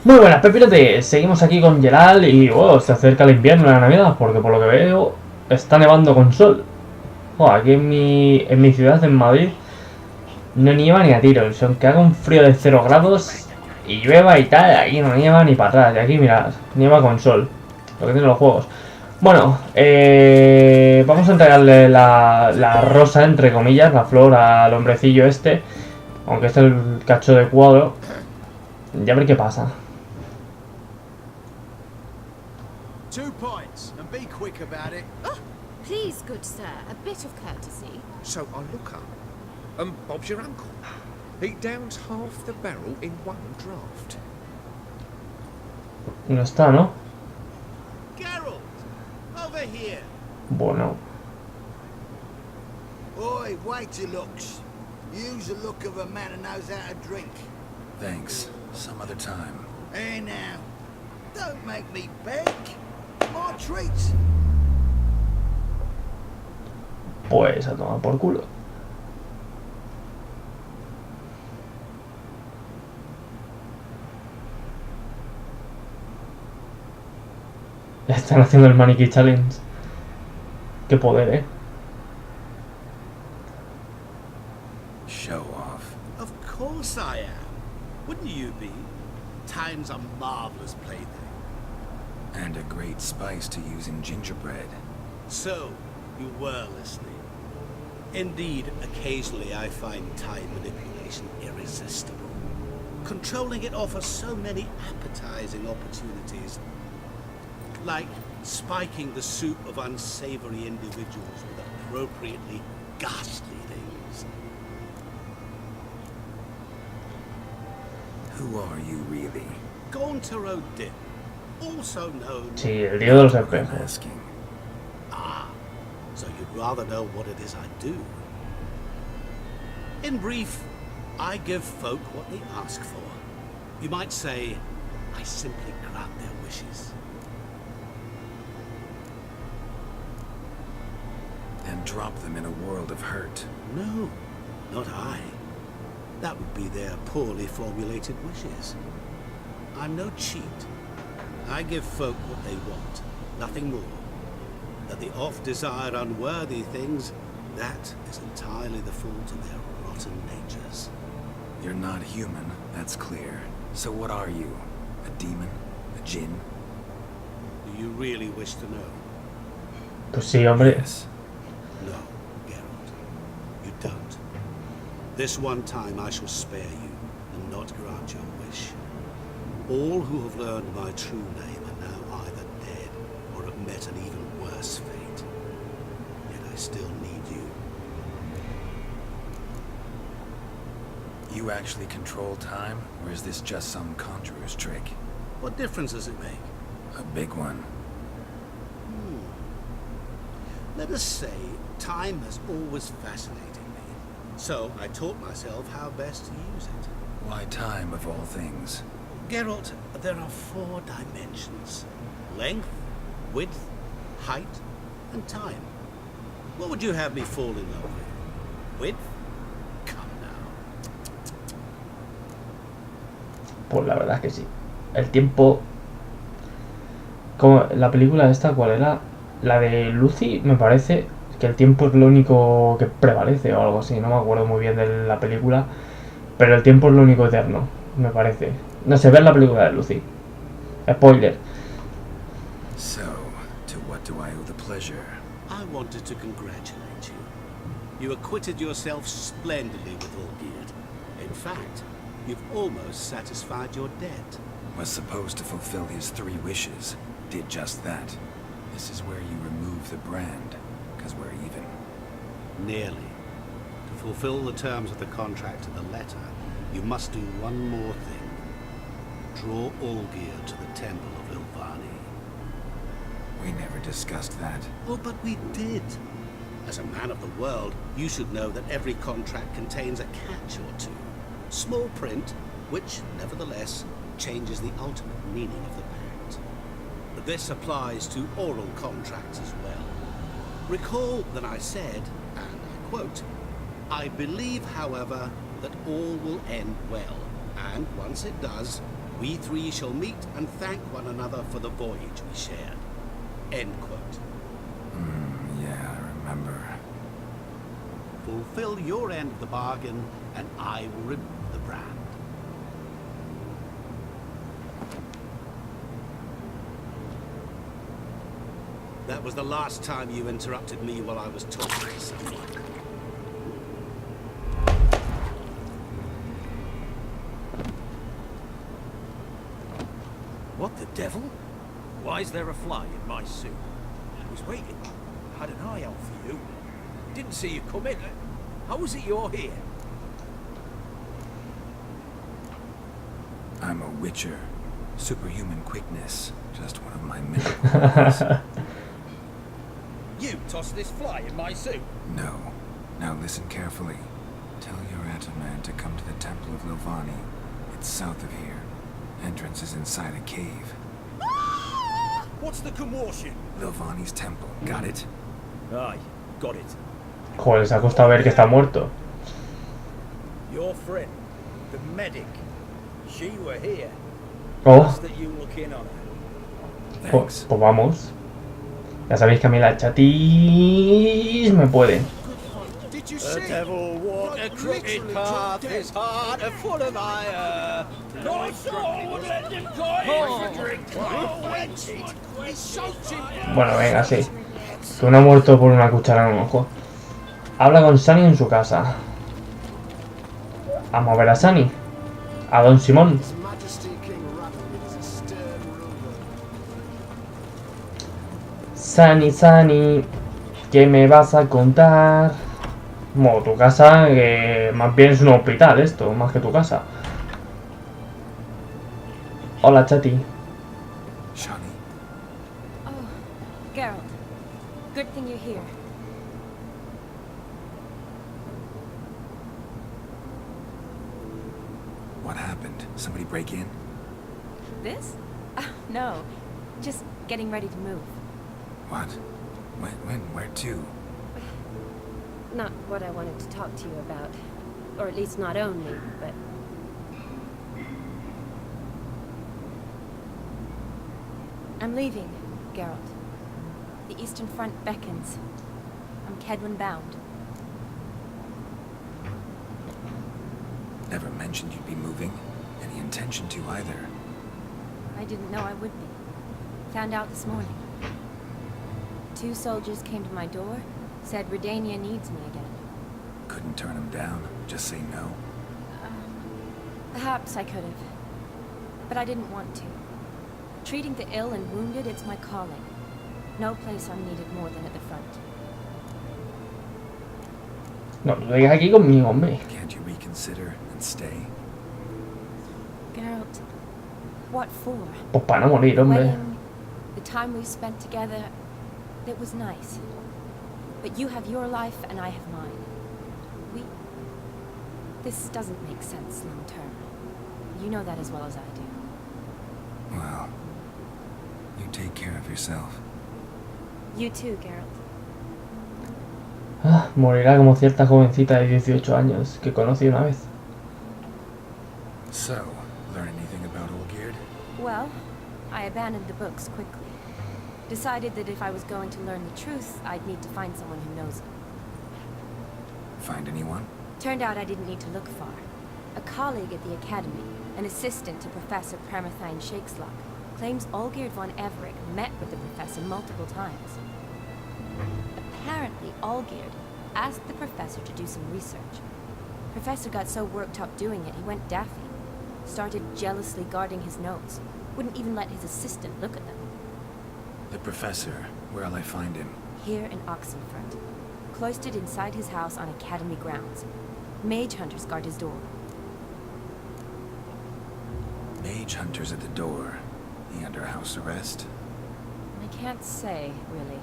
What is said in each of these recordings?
Muy buenas, Pepilote. Seguimos aquí con Gerald y se acerca el invierno y la Navidad, porque por lo que veo está nevando con sol. Aquí en mi ciudad, en Madrid, no nieva ni a tiros. Aunque haga un frío de 0 grados y llueva y tal, aquí no nieva ni para atrás. Y aquí, mirad, nieva con sol. Lo que tienen los juegos. Bueno, vamos a entregarle la rosa, entre comillas, la flor al hombrecillo este. Aunque este es el cacho de cuadro. Ya ver qué pasa. 2 points, and be quick about it. Oh, please, good sir, a bit of courtesy. So I look up, and Bob's your uncle. He downs half the barrel in one draft. No está, ¿no? Geralt, over here. Bueno. Oi, wait your looks. Use the look of a man who knows how to drink. Thanks. Some other time. Hey now, don't make me beg. My treats. Pues a tomar por culo. Están haciendo el maniquí challenge. Qué poder, Show off. Of course I am. Wouldn't you be? Time's a marvelous plaything. And a great spice to use in gingerbread. So, you were listening. Indeed, occasionally I find time manipulation irresistible. Controlling it offers so many appetizing opportunities. Like spiking the soup of unsavory individuals with appropriately ghastly things. Who are you really? Gauntero Dip, also known... Sí, el dios de los I'm espejos. asking. Ah, so you'd rather know what it is I do. In brief, I give folk what they ask for. You might say, I simply grant their wishes. And drop them in a world of hurt. No, not I. That would be their poorly formulated wishes. I'm no cheat. I give folk what they want, nothing more. That they oft desire unworthy things, that is entirely the fault of their rotten natures. You're not human, that's clear. So what are you? A demon? A djinn? Do you really wish to know? Pues sí, hombre. Yes. No, Geralt. You don't. This one time I shall spare you, and not grant your wish. All who have learned my true name are now either dead, or have met an even worse fate. Yet I still need you. You actually control time, or is this just some conjurer's trick? What difference does it make? A big one. Let us say, time has always fascinated me. So I taught myself how best to use it. Why time of all things? Geralt, there are 4 dimensions. Length, width, height, and time. What would you have me fall in love with? Width? Come now. Pues la verdad es que sí. El tiempo... Como la película esta, ¿cuál era? La de Lucy, me parece que el tiempo es lo único que prevalece o algo así. No me acuerdo muy bien de la película. Pero el tiempo es lo único eterno, me parece. No sé, ver la película de Lucy. Spoiler. So, to what do I owe the pleasure? I wanted to congratulate you. You acquitted yourself splendidly with Olgierd. In fact, you've almost satisfied your debt. Was supposed to fulfill his 3 wishes. Did just that. This is where you remove the brand, because we're even. Nearly. To fulfill the terms of the contract to the letter, you must do one more thing. Draw Olgierd to the temple of Ilvani. We never discussed that. Oh, but we did. As a man of the world, you should know that every contract contains a catch or two. Small print, which, nevertheless, changes the ultimate meaning of the pact. This applies to oral contracts as well. Recall that I said, and I quote, I believe, however, that all will end well, and once it does, We three shall meet and thank one another for the voyage we shared. End quote. Yeah, I remember. Fulfill your end of the bargain, and I will remove the brand. That was the last time you interrupted me while I was talking to someone. What the devil? Why is there a fly in my suit? I was waiting. Had an eye out for you. Didn't see you come in. How was it you're here? I'm a witcher. Superhuman quickness. Just one of my many qualities. You tossed this fly in my suit? No. Now listen carefully. Tell your Ataman to come to the Temple of Lilvani. It's south of here. Entrance is inside a cave. What's the commotion? Lilvani's temple. Got it? Aye, got it. Joder, se ha costado ver que está muerto. Your friend, the medic. She were here. Oh, Ask that you look in on her. Thanks. pues vamos. Ya sabéis que a mí la chatis me pueden. Did you The see? devil walked a crooked path, his heart a full of ire. No soul would let him go for drink. He's so cheap. Bueno, venga, sí. Que uno ha muerto por una cuchara en un ojo. Habla con Sunny en su casa. Vamos a ver a Sunny. A Don Simón. His Majesty King Rathmid is a stern ruler. Sunny, ¿qué me vas a contar? Bueno, tu casa, que más bien es un hospital esto, más que tu casa. Hola, chati. Shani, Oh, Geralt. Good thing you're here. what happened? Somebody break in? This? No. Just getting ready to move. What? When? Where to? Not what I wanted to talk to you about. Or at least not only, but... I'm leaving, Geralt. The Eastern Front beckons. I'm Kedwin bound. Never mentioned you'd be moving. Any intention to either. I didn't know I would be. Found out this morning. 2 soldiers came to my door, said Redania needs me again. Couldn't turn him down. Just say no. Perhaps I could have. But I didn't want to. Treating the ill and wounded, it's my calling. No place I'm needed more than at the front. No, lo digas aquí conmigo, hombre. Can't you reconsider and stay? Geralt, what for? Pues para no morir, hombre. Wedding, the time we spent together, it was nice. But you have your life and I have mine. This doesn't make sense long term. You know that as well as I do. Well, you take care of yourself. You too, Geralt. Ah, morirá como cierta jovencita de 18 años que conocí una vez. So, learn anything about Olgierd? Well, I abandoned the books quickly. Decided that if I was going to learn the truth, I'd need to find someone who knows it. Find anyone? Turned out I didn't need to look far. A colleague at the academy, an assistant to Professor Permathine Shakeslock, claims Olgierd von Everett met with the professor multiple times. Apparently, Olgierd asked the professor to do some research. Professor got so worked up doing it, he went daffy. Started jealously guarding his notes. Wouldn't even let his assistant look at them. The professor. Where'll I find him? Here in Oxenfurt. Cloistered inside his house on academy grounds. Mage hunters guard his door. Mage hunters at the door. He under house arrest? I can't say, really.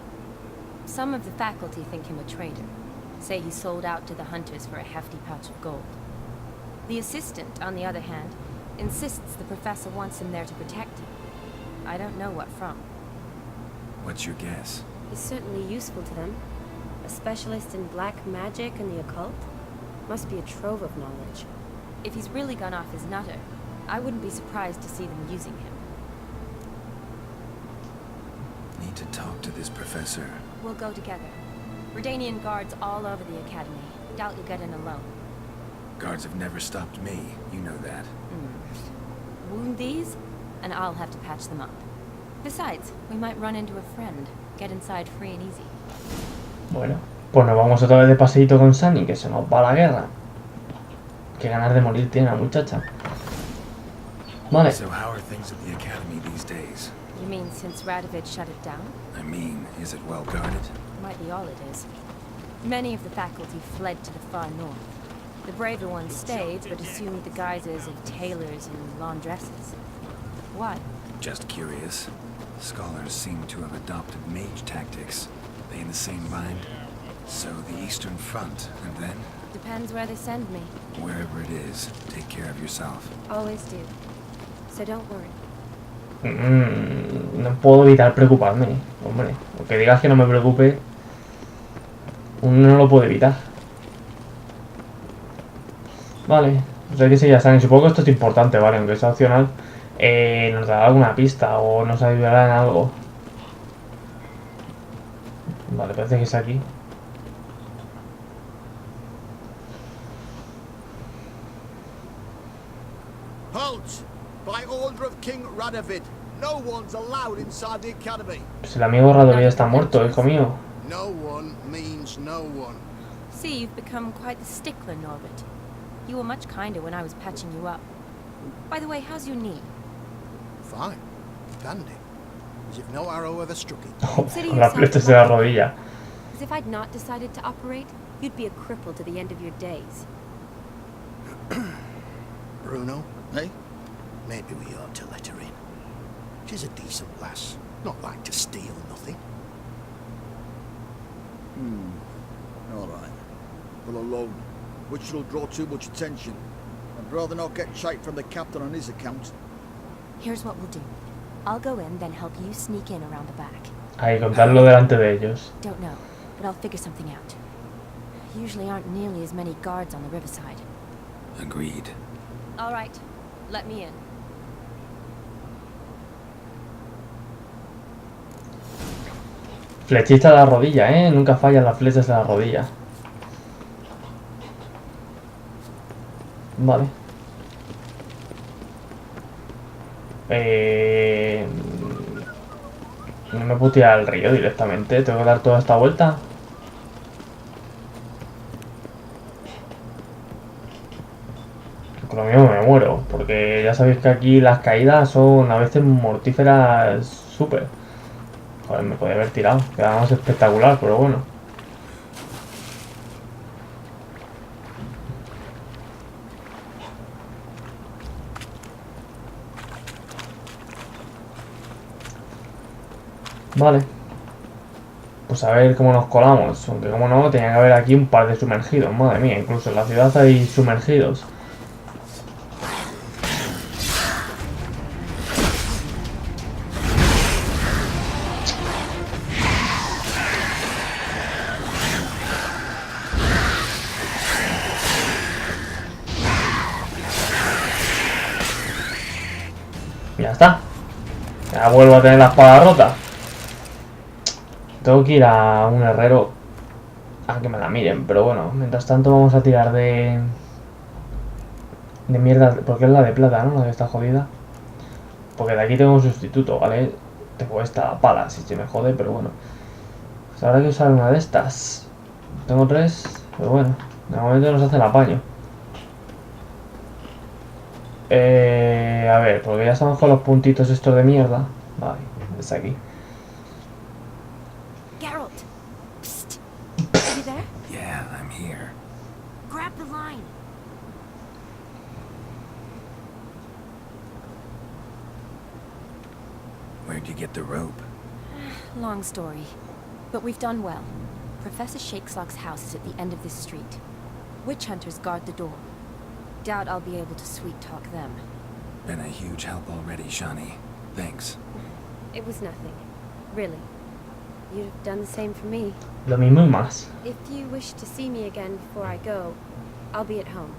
Some of the faculty think him a traitor. Say he sold out to the hunters for a hefty pouch of gold. The assistant, on the other hand, insists the professor wants him there to protect him. I don't know what from. What's your guess? He's certainly useful to them. A specialist in black magic and the occult. Must be a trove of knowledge. If he's really gone off his nutter, I wouldn't be surprised to see them using him. Need to talk to this professor. We'll go together. Redanian guards all over the academy. Doubt you'll get in alone. Guards have never stopped me. You know that. Wound these, and I'll have to patch them up. Besides, we might run into a friend. Get inside free and easy. Bueno, pues nos vamos otra vez de paseíto con Sunny, que se nos va a la guerra. Qué ganas de morir tiene la muchacha. Vale. So how are things at the academy these days? You mean since Radovid shut it down? I mean, is it well guarded? Might be all it is. Many of the faculty fled to the far north. The braver ones stayed, but assumed the guises of tailors and laundresses. Why? Just curious. Scholars seem to have adopted mage tactics. They in the same line? So the Eastern Front, and then? Depends where they send me. Wherever it is, take care of yourself. Always do. So don't worry. No puedo evitar preocuparme, hombre. Aunque digas que no me preocupe, uno no lo puede evitar. Vale, o sea que sí, ya están. Supongo que esto es importante, vale, aunque sea opcional. Nos dará alguna pista o nos ayudará en algo. Vale, parece que es aquí. Halt! By order of King Radovid, no one's allowed inside the academy. Pues el amigo Radovid está muerto, hijo mío. No one means no one. See, you've become quite the stickler, Norbert. You were much kinder when I was patching you up. By the way, how's your knee? Fine. Dandy. As if no arrow ever struck it. Consider Con las flechas de la rodilla. As if I'd not decided to operate, you'd be a cripple to the end of your days. Bruno, eh? Maybe we ought to let her in. She's a decent lass. Not like to steal nothing. All right. Well, alone, which will draw too much attention. I'd rather not get shite from the captain on his account. Here's what we'll do. I'll go in, then help you sneak in around the back. Hay que contarlo delante de ellos. Don't know, but I'll figure something out. Usually aren't nearly as many guards on the riverside. Agreed. All right, let me in. Flechita de la rodilla, nunca fallan las flechas de la rodilla. Vale. No me puedo tirar al río directamente. Tengo que dar toda esta vuelta. Con lo mismo me muero. Porque ya sabéis que aquí las caídas son a veces mortíferas súper. Joder, me podía haber tirado. Queda más espectacular, pero bueno. Vale. Pues a ver cómo nos colamos. Aunque como no, tenía que haber aquí un par de sumergidos. Madre mía, incluso en la ciudad hay sumergidos. Ya está. Ya vuelvo a tener la espada rota. Tengo que ir a un herrero a que me la miren, pero bueno, mientras tanto vamos a tirar de mierda, porque es la de plata, ¿no? La que está jodida. Porque de aquí tengo un sustituto, ¿vale? Tengo esta pala, si se me jode, pero bueno. Pues habrá que usar una de estas. Tengo 3, pero bueno, de momento nos hace el apaño. A ver, porque ya estamos con los puntitos estos de mierda. Vale, está aquí. Geralt! Psst! Are you there? Yeah, I'm here. Grab the line! Where'd you get the rope? Long story. But we've done well. Professor Shakeslock's house is at the end of this street. Witch hunters guard the door. Doubt I'll be able to sweet-talk them. Been a huge help already, Shani. Thanks. It was nothing. Really. You'd have done the same for me. Lo mismo y más. If you wish to see me again before I go, I'll be at home.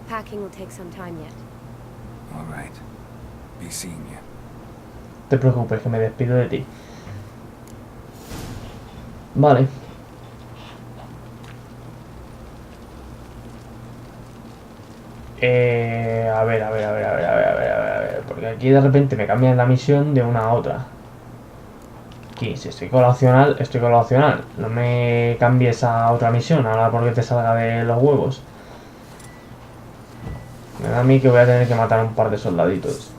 Packing will take some time yet. All right. Be seeing you. No te preocupes, que me despido de ti. Vale. A ver, porque aquí de repente me cambian la misión de una a otra. Aquí, si estoy con la opcional, estoy con la opcional. No me cambies a otra misión, ahora porque te salga de los huevos. Me da a mí que voy a tener que matar a un par de soldaditos.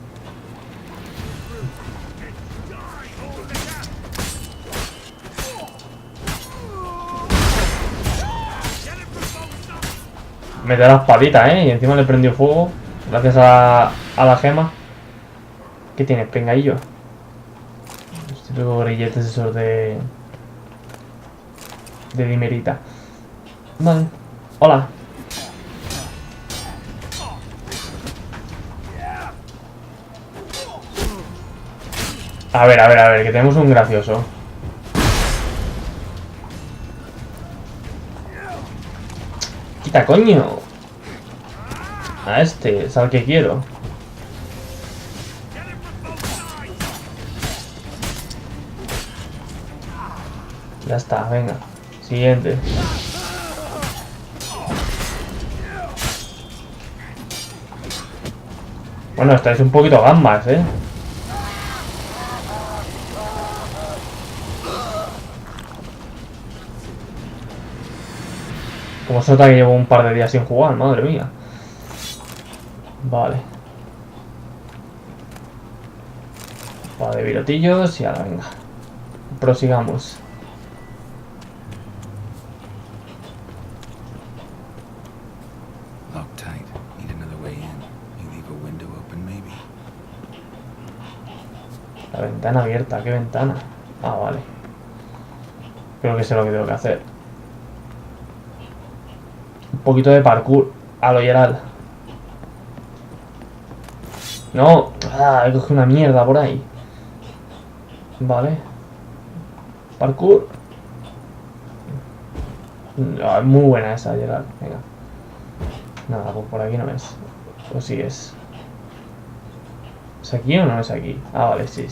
Me da la espadita, y encima le prendió fuego. Gracias a la gema. ¿Qué tienes, pengaillo? Los típicos grilletes esos de dimerita. Vale. Hola. A ver, que tenemos un gracioso. ¡Quita, coño! A este, es al que quiero. Ya está, venga. Siguiente. Bueno, estáis un poquito gambas, Como se nota que llevo un par de días sin jugar, madre mía. Vale. Un par de virotillos y ahora venga. Prosigamos. Lock tight. Need another way in. You leave a window open, maybe. La ventana abierta, ¿qué ventana? Ah, vale. Creo que sé lo que tengo que hacer. Un poquito de parkour a lo Geralt. No, he cogido una mierda por ahí. Vale. Parkour. No, es muy buena esa, Geralt. Venga. Nada, pues por aquí no es. O sí es. ¿Es aquí o no es aquí? Ah, vale, sí.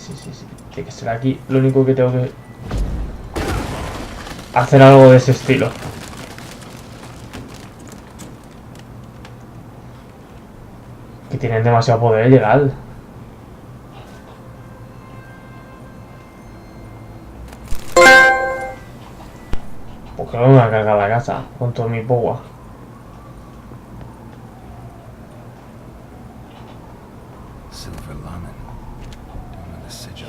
Tiene que ser aquí. Lo único que tengo que hacer algo de ese estilo. Que tienen demasiado poder, Geralt. Pues creo que me va a cargar la casa con todo mi power. Silver Lamen. Don't know the sigil.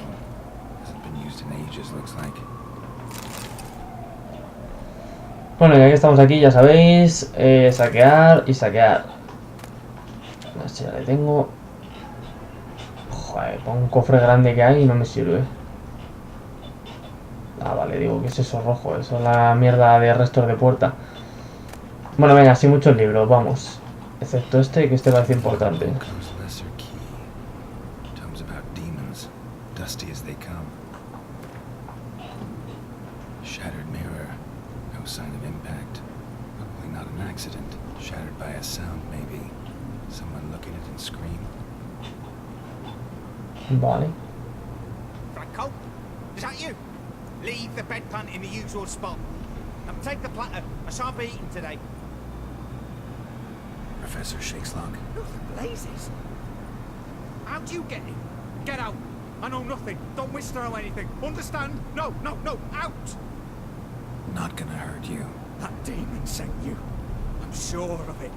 Hasn't been used in ages, looks like. Bueno, ya que estamos aquí, ya sabéis, saquear y saquear. A ver si ya le tengo. Joder, para un cofre grande que hay y no me sirve. Ah, vale, digo, ¿qué es eso rojo? Eso es la mierda de restos de puerta. Bueno, venga, sí, muchos libros, vamos. Excepto este, que este parece importante. Comes lesser key. Tomes about demons, dusty as they come. Shattered mirror. No sign of impact. Probably not an accident. Shattered by a sound, maybe. Someone look at it and scream. Vale. Franco, is that you? Leave the bedpan in the usual spot. And take the platter. I shan't be eating today. Professor Shakeslock. Nothing blazes. How'd you get in? Get out. I know nothing. Don't whisper or anything. Understand? No, out! Not gonna hurt you. That demon sent you. I'm sure of it.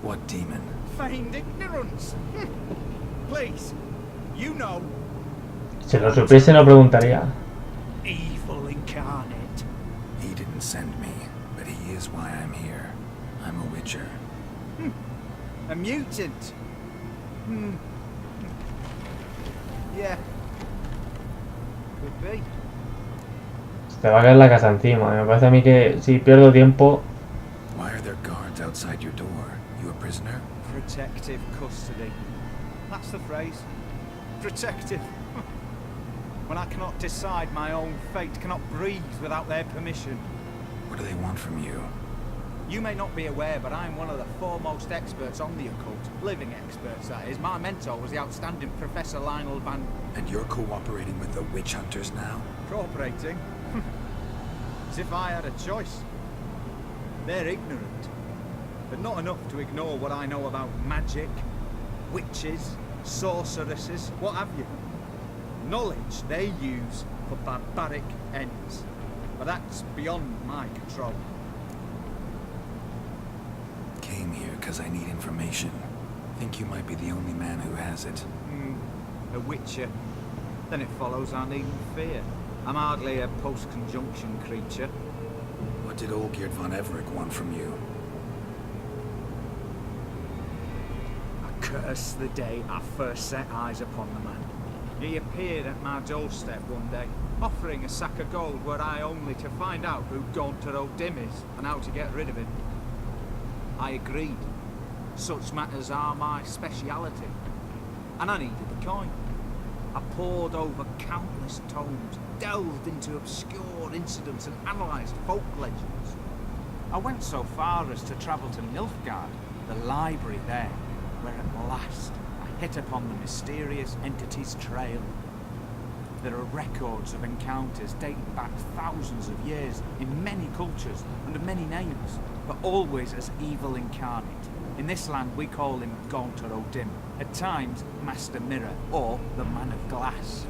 What demon? Feigned ignorance. Please, you know. Si lo supiese no preguntaría. Evil incarnate. He didn't send me, but he is why I'm here. I'm a witcher. A mutant. Yeah. Could be. Se te va a caer la casa encima. Me parece a mí que si pierdo tiempo. Why are there guards outside your door? You a prisoner? Protective custody. That's the phrase. Protective. When I cannot decide my own fate, cannot breathe without their permission. What do they want from you? You may not be aware, but I'm one of the foremost experts on the occult. Living experts, that is. My mentor was the outstanding Professor Lionel Van... And you're cooperating with the witch hunters now? Cooperating? As if I had a choice. They're ignorant, but not enough to ignore what I know about magic, witches, sorceresses, what have you. Knowledge they use for barbaric ends. But that's beyond my control. Came here because I need information. Think you might be the only man who has it. A witcher. Then it follows I needn't fear. I'm hardly a post-conjunction creature. What did Olgierd von Everec want from you? I curse the day I first set eyes upon the man. He appeared at my doorstep one day, offering a sack of gold were I only to find out who Gaunter O'Dim is and how to get rid of him. I agreed. Such matters are my speciality. And I needed the coin. I pored over countless tomes, delved into obscure incidents and analysed folk legends. I went so far as to travel to Nilfgaard, the library there, where at last I hit upon the mysterious entity's trail. There are records of encounters dating back thousands of years in many cultures under many names, but always as evil incarnate. In this land we call him Gaunter O'Dim, at times Master Mirror or the Man of Glass.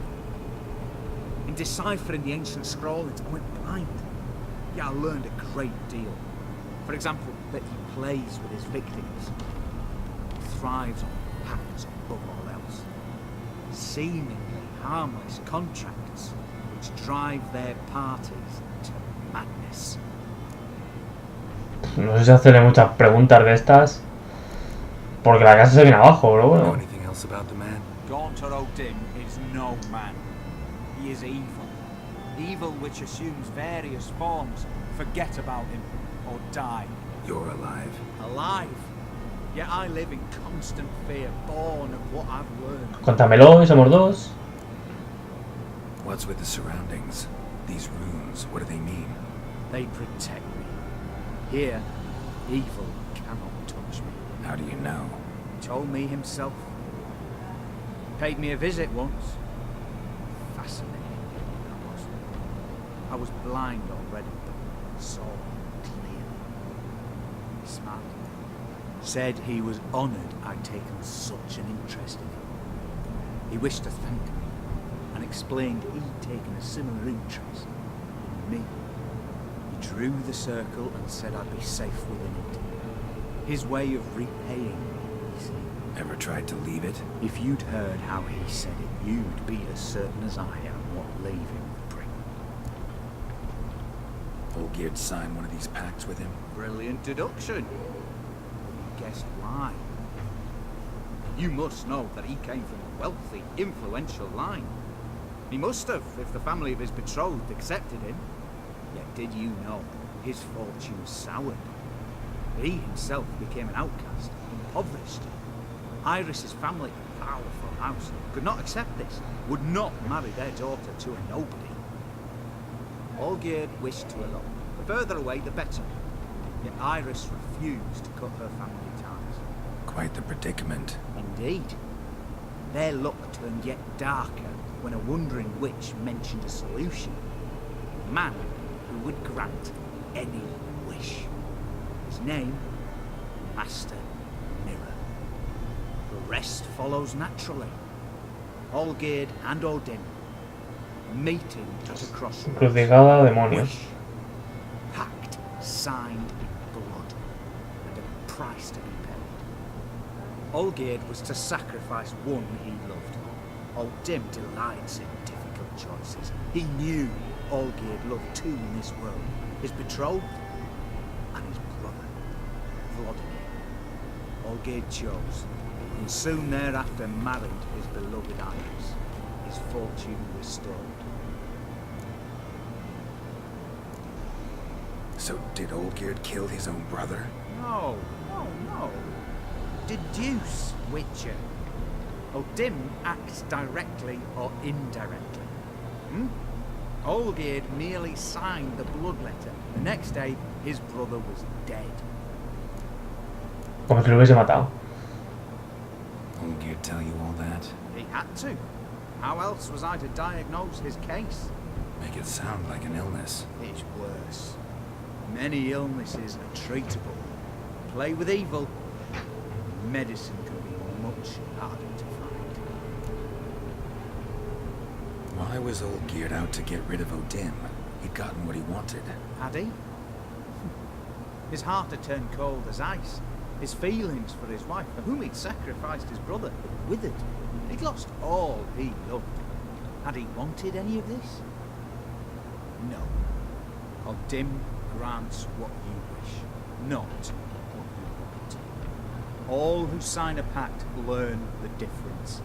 In deciphering the ancient scrollings I went blind, yet I learned a great deal. For example, that he plays with his victims, thrives on pacts above all else, seemingly harmless contracts which drive their parties to madness. No sé si hacerle muchas preguntas de estas, porque la casa se viene abajo, pero Know bueno. anything else about the man? Gaunter O'Dim is no man. He is evil. Evil which assumes various forms. Forget about him, or die. You're alive. Alive. Yet I live in constant fear, born of what I've learned. Contámelo y somos dos. What's with the surroundings? These runes, what do they mean? They protect me. Here, evil cannot touch me. How do you know? He told me himself. Paid me a visit once. Fascinating I was. I was blind already, but saw clearly. He smiled. Said he was honoured I'd taken such an interest in him. He wished to thank me, and explained he'd taken a similar interest in me. He drew the circle and said I'd be safe within it. His way of repaying me, you see. Ever tried to leave it? If you'd heard how he said it, you'd be as certain as I am what leaving would bring. Olgierd signed one of these pacts with him? Brilliant deduction. You guessed why. You must know that he came from a wealthy, influential line. He must have, if the family of his betrothed accepted him. Yet did you know his fortune soured? He himself became an outcast, impoverished. Iris's family, a powerful house, could not accept this, would not marry their daughter to a nobody. Olgierd wished to elope. The further away, the better. Yet Iris refused to cut her family ties. Quite the predicament. Indeed. Their luck turned yet darker when a wandering witch mentioned a solution. A man who would grant any wish. His name, Master Mirror. The rest follows naturally. Olgierd and O'Dim meeting at a crossroads. Crucificada, demonios. Wish. Pact signed in blood, and a price to be paid. Olgierd was to sacrifice one he loved. O'Dim delights in difficult choices. He knew Olgierd loved two in this world, his betrothed and his brother, Vladimir. Olgierd chose, and soon thereafter married his beloved Iris, his fortune restored. So did Olgierd kill his own brother? No. Deduce, Witcher. O'Dim acts directly or indirectly. Olgierd merely signed the blood letter. The next day, his brother was dead. Como si lo hubiese matado. Old Gear tell you all that? He had to. How else was I to diagnose his case? Make it sound like an illness. It's worse. Many illnesses are treatable. Play with evil. Medicine can be much harder to find. Why was Old Geared out to get rid of O'Dim? He'd gotten what he wanted. Had he? His heart had turned cold as ice. His feelings for his wife, for whom he'd sacrificed his brother, withered. He'd lost all he loved. Had he wanted any of this? No. O'Dim grants what you wish, not what you want. All who sign a pact learn the difference.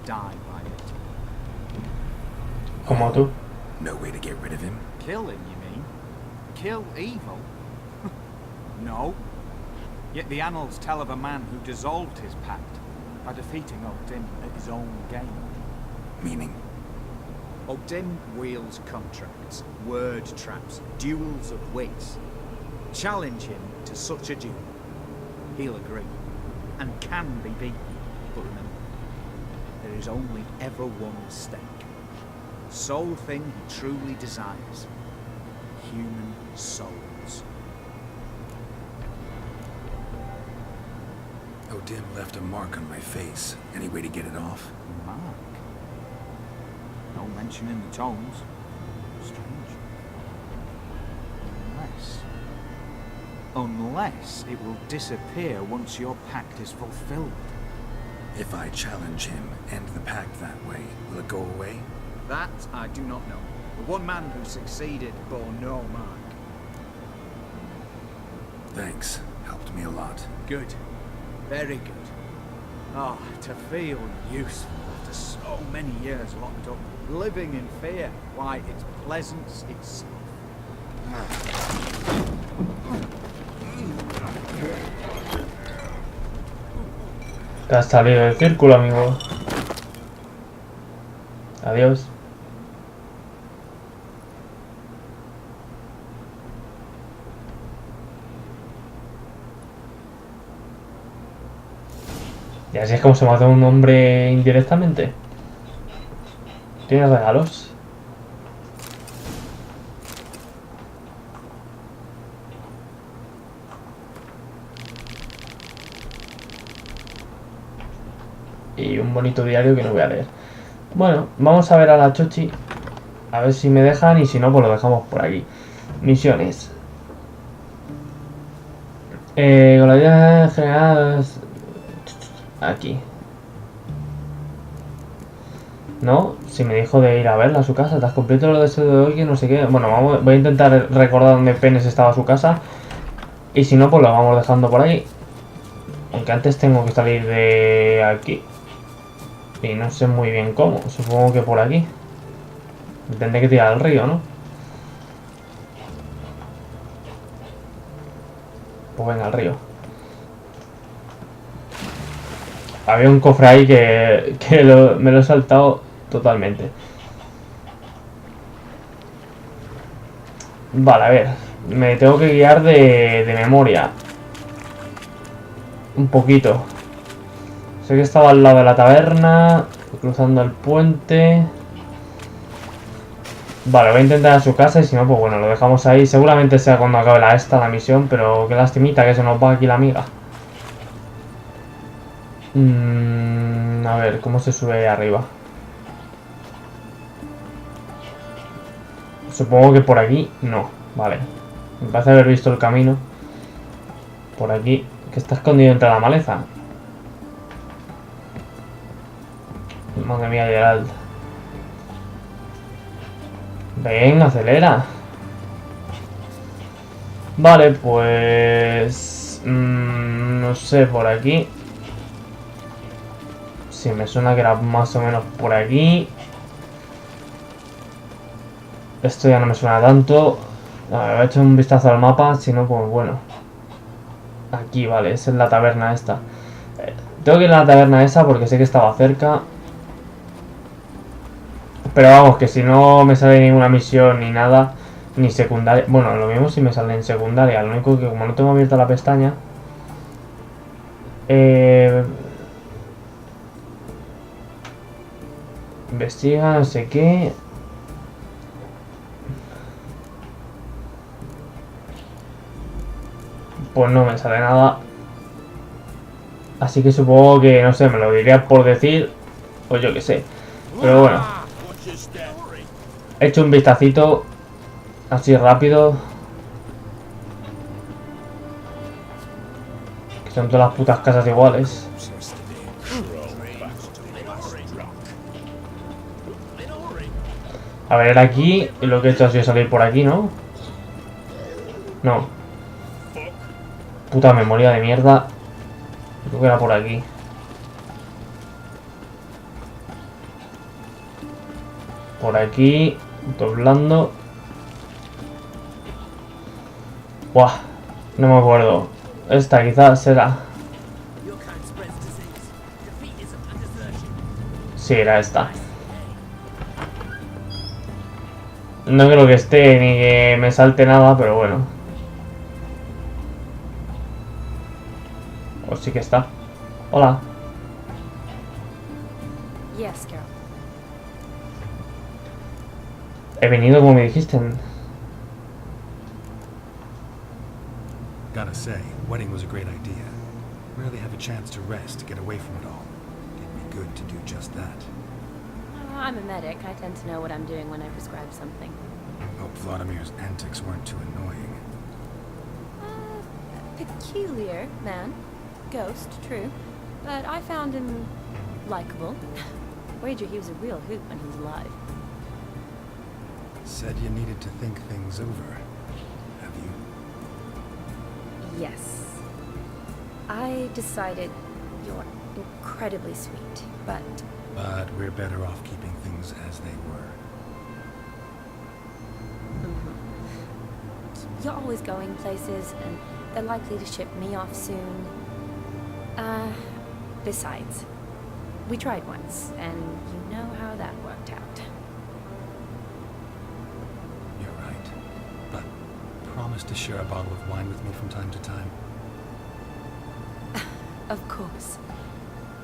Die by it. Como tú. No way to get rid of him? Kill him, you mean? Kill evil? No. Yet the annals tell of a man who dissolved his pact by defeating O'Dim at his own game. Meaning? O'Dim wields contracts, word traps, duels of wits. Challenge him to such a duel. He'll agree, and can be beaten. But remember, there is only ever one stake. Sole thing he truly desires. Human souls. O'Dim left a mark on my face. Any way to get it off? Mark. No mention in the tomes. Strange. Unless it will disappear once your pact is fulfilled. If I challenge him, end the pact that way, will it go away? That I do not know. The one man who succeeded bore no mark. Thanks. Helped me a lot. Good. Very good. Oh, to feel useful after so many years locked up, living in fear. Why, it's pleasance itself. Te has salido del círculo, amigo. Adiós. Y así es como se mata un hombre indirectamente. ¿Tienes regalos? Y un bonito diario que no voy a leer. Bueno, vamos a ver a la Chochi. A ver si me dejan y si no, pues lo dejamos por aquí. Misiones. Con la idea general... Aquí. No, si me dijo de ir a verla a su casa. ¿Te has cumplido lo deseos de hoy? Que no sé qué. Bueno, voy a intentar recordar dónde Penes estaba su casa. Y si no, pues lo vamos dejando por aquí. Aunque antes tengo que salir de aquí. Y no sé muy bien cómo. Supongo que por aquí. Tendré que tirar al río, ¿no? Pues venga, al río. Había un cofre ahí que me lo he saltado totalmente. Vale, a ver. Me tengo que guiar de memoria. Un poquito. Sé que estaba al lado de la taberna. Cruzando el puente. Vale, voy a intentar a su casa y si no, pues bueno, lo dejamos ahí. Seguramente sea cuando acabe la misión, pero qué lastimita que se nos va aquí la amiga. A ver, ¿cómo se sube ahí arriba? Supongo que por aquí no. Vale. Me parece haber visto el camino. Por aquí. Que está escondido entre la maleza. Madre mía, Gerald. Ven, acelera. Vale, pues... no sé, por aquí. Sí, me suena que era más o menos por aquí. Esto ya no me suena tanto. A ver, voy a echar un vistazo al mapa. Si no, pues bueno. Aquí, vale, esa es la taberna esta. Tengo que ir a la taberna esa porque sé que estaba cerca. Pero vamos, que si no me sale ninguna misión ni nada, ni secundaria. Bueno, lo mismo si me sale en secundaria. Lo único que como no tengo abierta la pestaña. Investiga, no sé qué. Pues no me sale nada. Así que supongo que, no sé, me lo diría por decir. O yo qué sé. Pero bueno. He hecho un vistacito. Así rápido. Que son todas las putas casas iguales. A ver, aquí. Y lo que he hecho ha sido salir por aquí, ¿no? No. Puta memoria de mierda. Creo que era por aquí. Por aquí. Doblando. Buah. No me acuerdo. Esta quizás será. Sí, era esta. No creo que esté ni que me salte nada, pero bueno. O sí que está. Hola. Yes, Carol. He venido como me dijiste. Gotta say, wedding was a great idea. Rarely have a chance to rest, to get away from it all. It'd be good to do just that. I'm a medic. I tend to know what I'm doing when I prescribe something. Hope Vladimir's antics weren't too annoying. Peculiar man. Ghost, true. But I found him likable. Wager he was a real hoot when he was alive. Said you needed to think things over. Have you? Yes. I decided you're incredibly sweet, but... But we're better off keeping things as they were. You're always going places, and they're likely to ship me off soon. Besides, we tried once, and you know how that worked out. You're right. But promise to share a bottle of wine with me from time to time. Of course.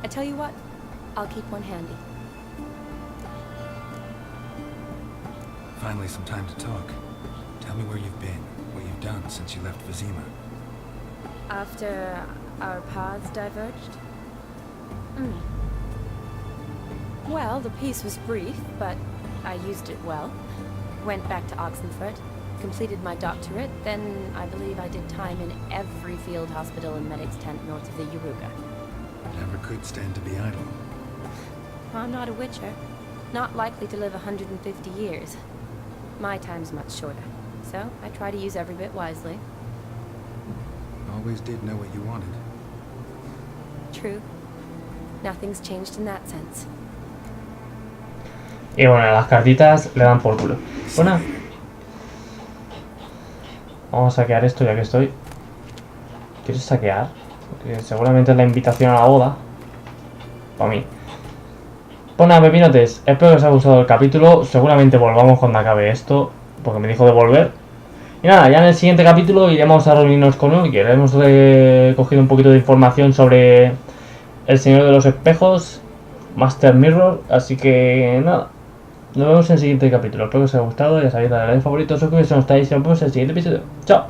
I tell you what, I'll keep one handy. Finally, some time to talk. Tell me where you've been, what you've done since you left Vizima. After our paths diverged? Well, the peace was brief, but I used it well. Went back to Oxenfurt, completed my doctorate, then I believe I did time in every field hospital and medic's tent north of the Yaruga. Never could stand to be idle. I'm not a witcher. Not likely to live 150 years. My time's much shorter, so I try to use every bit wisely. Always did know what you wanted. True. Nothing's changed in that sense. Y bueno, las cartitas le dan por culo. Bueno. Vamos a saquear esto ya que estoy. ¿Quieres saquear? Porque seguramente es la invitación a la boda. Para mí. Pues nada, pepinotes. Espero que os haya gustado el capítulo. Seguramente volvamos cuando acabe esto. Porque me dijo de volver. Y nada, ya en el siguiente capítulo iremos a reunirnos con Ulger. Hemos recogido un poquito de información sobre el Señor de los Espejos, Master Mirror. Así que nada, nos vemos en el siguiente capítulo. Espero que os haya gustado. Ya sabéis, darle like, favorito, suscribiros si no estáis. Y nos vemos en el siguiente episodio. Chao.